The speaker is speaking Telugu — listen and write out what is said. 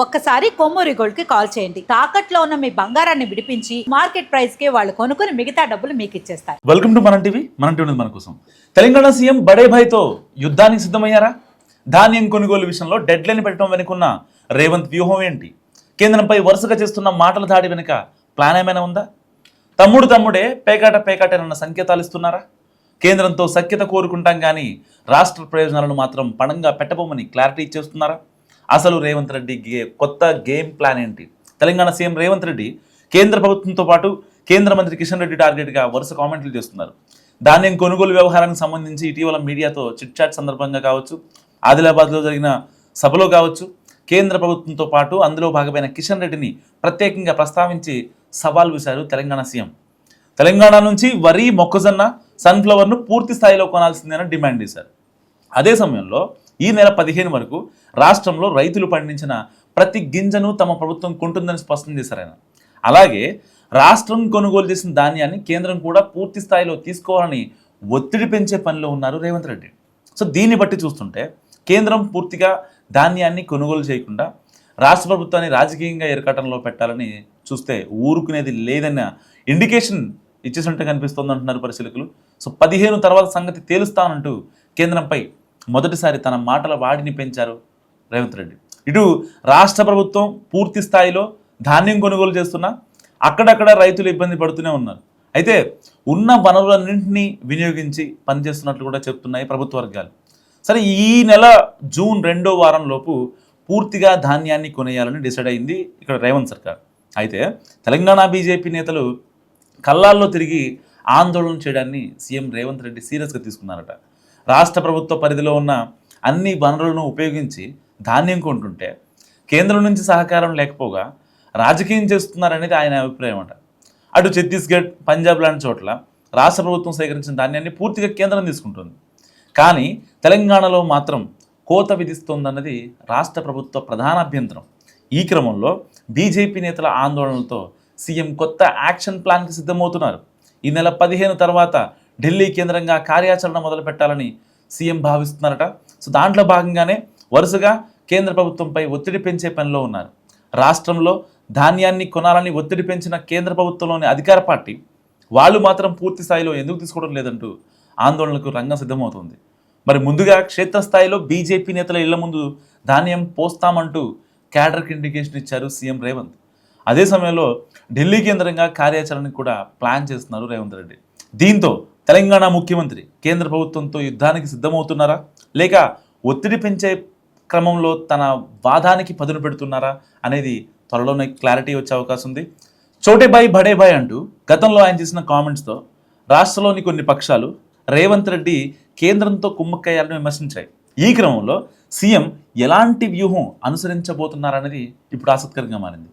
ఒక్కసారి కొమ్మూరి గోల్డ్ కి కాల్ చేయండి. తాకట్లో ఉన్న మీ బంగారాన్ని విడిపించి మార్కెట్ ప్రైస్ కి వాళ్ళు కొనుక్కుని మిగతా డబ్బులు మీకు ఇచ్చేస్తారు. వెల్కమ్ టు మన టీవీ మన కోసం. తెలంగాణ సీఎం బడే భాయ్తో యుద్ధానికి సిద్ధమయ్యారా? ధాన్యం కొనుగోలు విషయంలో డెడ్ లైన్ పెట్టడం వెనుకున్న రేవంత్ వ్యూహం ఏంటి? కేంద్రంపై వరుసగా చేస్తున్న మాటల దాడి వెనుక ప్లాన్ ఏమైనా ఉందా? తమ్ముడే పేకాటేనన్న సంకేతాలు ఇస్తున్నారా? కేంద్రంతో సఖ్యత కోరుకుంటాం కానీ రాష్ట్ర ప్రయోజనాలను మాత్రం పణంగా పెట్టబోమని క్లారిటీ ఇచ్చేస్తున్నారా? అసలు రేవంత్ రెడ్డి కొత్త గేమ్ ప్లాన్ ఏంటి? తెలంగాణ సీఎం రేవంత్ రెడ్డి కేంద్ర ప్రభుత్వంతో పాటు కేంద్ర మంత్రి కిషన్ రెడ్డి టార్గెట్గా వరుస కామెంట్లు చేస్తున్నారు. ధాన్యం కొనుగోలు వ్యవహారానికి సంబంధించి ఇటీవల మీడియాతో చిట్ చాట్ సందర్భంగా కావచ్చు, ఆదిలాబాద్లో జరిగిన సభలో కావచ్చు, కేంద్ర ప్రభుత్వంతో పాటు అందులో భాగమైన కిషన్ రెడ్డిని ప్రత్యేకంగా ప్రస్తావించి సవాల్ విసారు తెలంగాణ సీఎం. తెలంగాణ నుంచి వరి, మొక్కజొన్న, సన్ఫ్లవర్ను పూర్తి స్థాయిలో కొనాల్సిందేనని డిమాండ్ చేశారు. అదే సమయంలో ఈ నెల 15 వరకు రాష్ట్రంలో రైతులు పండించిన ప్రతి గింజను తమ ప్రభుత్వం కొంటుందని స్పష్టం చేశారు ఆయన. అలాగే రాష్ట్రం కొనుగోలు చేసిన ధాన్యాన్ని కేంద్రం కూడా పూర్తి స్థాయిలో తీసుకోవాలని ఒత్తిడి పెంచే పనిలో ఉన్నారు రేవంత్ రెడ్డి. సో దీన్ని బట్టి చూస్తుంటే కేంద్రం పూర్తిగా ధాన్యాన్ని కొనుగోలు చేయకుండా రాష్ట్ర ప్రభుత్వాన్ని రాజకీయంగా ఇరకటంలో పెట్టాలని చూస్తే ఊరుకునేది లేదన్న ఇండికేషన్ ఇచ్చేసినట్టు కనిపిస్తోంది అంటున్నారు పరిశీలకులు. సో 15 తర్వాత సంగతి తేలుస్తానంటూ కేంద్రంపై మొదటిసారి తన మాటల వాడిని పెంచారు రేవంత్ రెడ్డి. ఇటు రాష్ట్ర ప్రభుత్వం పూర్తి స్థాయిలో ధాన్యం కొనుగోలు చేస్తున్నా అక్కడక్కడ రైతులు ఇబ్బంది పడుతూనే ఉన్నారు. అయితే ఉన్న వనరులన్నింటినీ వినియోగించి పనిచేస్తున్నట్లు కూడా చెప్తున్నాయి ప్రభుత్వ వర్గాలు. సరే, ఈ నెల జూన్ 2వ వారం లోపు పూర్తిగా ధాన్యాన్ని కొనేయాలని డిసైడ్ అయింది ఇక్కడ రేవంత్ సర్కార్. అయితే తెలంగాణ బీజేపీ నేతలు కళ్ళాల్లో తిరిగి ఆందోళన చేయడాన్ని సీఎం రేవంత్ రెడ్డి సీరియస్గా తీసుకున్నారట. రాష్ట్ర ప్రభుత్వ పరిధిలో ఉన్న అన్ని వనరులను ఉపయోగించి ధాన్యం కొంటుంటే కేంద్రం నుంచి సహకారం లేకపోగా రాజకీయం చేస్తున్నారనేది ఆయన అభిప్రాయం అట. అటు ఛత్తీస్గఢ్, పంజాబ్ లాంటి చోట్ల రాష్ట్ర ప్రభుత్వం సేకరించిన ధాన్యాన్ని పూర్తిగా కేంద్రం తీసుకుంటుంది. కానీ తెలంగాణలో మాత్రం కోత విధిస్తోందన్నది రాష్ట్ర ప్రభుత్వ ప్రధాన అభ్యంతరం. ఈ క్రమంలో బీజేపీ నేతల ఆందోళనలతో సీఎం కొత్త యాక్షన్ ప్లాన్కి సిద్ధమవుతున్నారు. ఈ నెల 15 తర్వాత ఢిల్లీ కేంద్రంగా కార్యాచరణ మొదలు పెట్టాలని సీఎం భావిస్తున్నారట. సో దాంట్లో భాగంగానే వరుసగా కేంద్ర ప్రభుత్వంపై ఒత్తిడి పెంచే పనిలో ఉన్నారు. రాష్ట్రంలో ధాన్యాన్ని కొనాలని ఒత్తిడి పెంచిన కేంద్ర ప్రభుత్వంలోని అధికార పార్టీ వాళ్ళు మాత్రం పూర్తి స్థాయిలో ఎందుకు తీసుకోవడం లేదంటూ ఆందోళనకు రంగం సిద్ధమవుతుంది. మరి ముందుగా క్షేత్రస్థాయిలో బీజేపీ నేతల ఇళ్ల ముందు ధాన్యం పోస్తామంటూ క్యాడర్కి ఇండికేషన్ ఇచ్చారు సీఎం రేవంత్. అదే సమయంలో ఢిల్లీ కేంద్రంగా కార్యాచరణకు కూడా ప్లాన్ చేస్తున్నారు రేవంత్ రెడ్డి. దీంతో తెలంగాణ ముఖ్యమంత్రి కేంద్ర ప్రభుత్వంతో యుద్ధానికి సిద్ధమవుతున్నారా, లేక ఒత్తిడి పెంచే క్రమంలో తన వాదానికి పదును పెడుతున్నారా అనేది త్వరలోనే క్లారిటీ వచ్చే అవకాశం ఉంది. చోటే బాయ్ బడే బాయ్ అంటూ గతంలో ఆయన చేసిన కామెంట్స్తో రాష్ట్రంలోని కొన్ని పక్షాలు రేవంత్ రెడ్డి కేంద్రంతో కుమ్మక్కయ్యాలని విమర్శించాయి. ఈ క్రమంలో సీఎం ఎలాంటి వ్యూహం అనుసరించబోతున్నారనేది ఇప్పుడు ఆసక్తికరంగా మారింది.